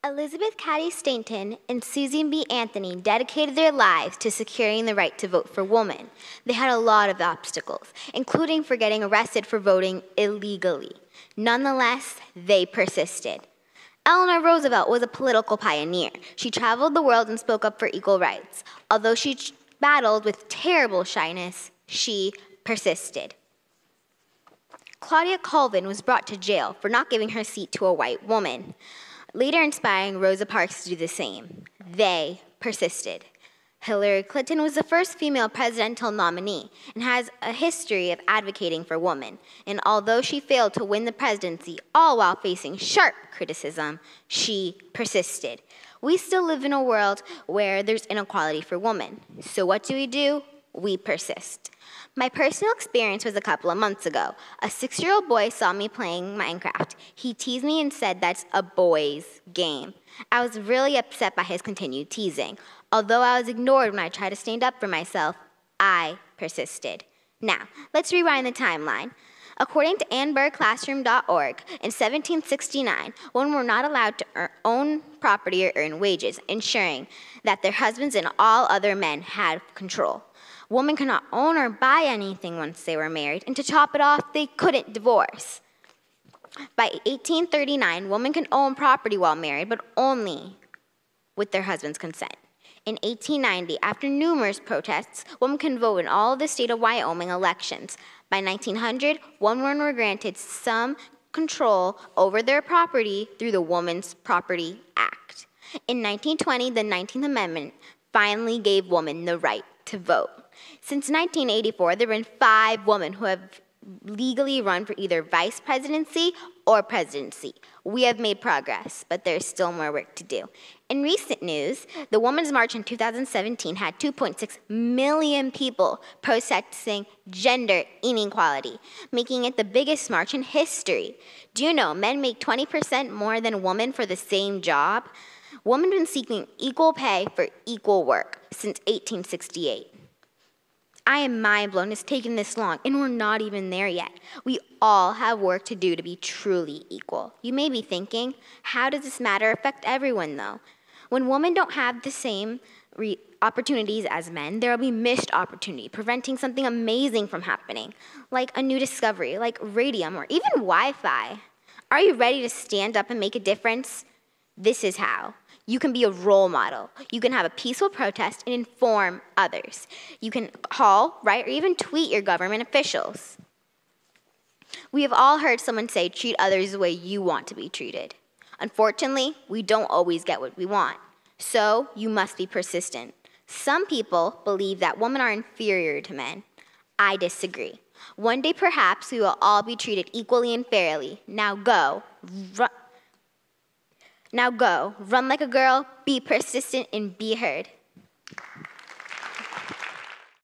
Elizabeth Cady Stanton and Susan B. Anthony dedicated their lives to securing the right to vote for women. They had a lot of obstacles, including for getting arrested for voting illegally. Nonetheless, they persisted. Eleanor Roosevelt was a political pioneer. She traveled the world and spoke up for equal rights. Although she battled with terrible shyness, she persisted. Claudia Colvin was brought to jail for not giving her seat to a white woman, later inspiring Rosa Parks to do the same. They persisted. Hillary Clinton was the first female presidential nominee and has a history of advocating for women. And although she failed to win the presidency, all while facing sharp criticism, she persisted. We still live in a world where there's inequality for women. So what do? We persist. My personal experience was a couple of months ago. A 6-year-old boy saw me playing Minecraft. He teased me and said that's a boy's game. I was really upset by his continued teasing. Although I was ignored when I tried to stand up for myself, I persisted. Now, let's rewind the timeline. According to AnnBurghClassroom.org, in 1769, women were not allowed to own property or earn wages, ensuring that their husbands and all other men had control. Women could not own or buy anything once they were married, and to top it off, they couldn't divorce. By 1839, women can own property while married, but only with their husband's consent. In 1890, after numerous protests, women can vote in all of the state of Wyoming elections. By 1900, women were granted some control over their property through the Women's Property Act. In 1920, the 19th Amendment finally gave women the right to vote. Since 1984, there have been 5 women who have legally run for either vice presidency or presidency. We have made progress, but there's still more work to do. In recent news, the Women's March in 2017 had 2.6 million people protesting gender inequality, making it the biggest march in history. Do you know men make 20% more than women for the same job? Women have been seeking equal pay for equal work since 1868. I am mind blown it's taken this long, and we're not even there yet. We all have work to do to be truly equal. You may be thinking, how does this matter affect everyone, though? When women don't have the same opportunities as men, there will be missed opportunity, preventing something amazing from happening, like a new discovery, like radium, or even Wi-Fi. Are you ready to stand up and make a difference? This is how. You can be a role model. You can have a peaceful protest and inform others. You can call, write, or even tweet your government officials. We have all heard someone say, treat others the way you want to be treated. Unfortunately, we don't always get what we want. So you must be persistent. Some people believe that women are inferior to men. I disagree. One day, perhaps, we will all be treated equally and fairly. Now go, run like a girl, be persistent, and be heard.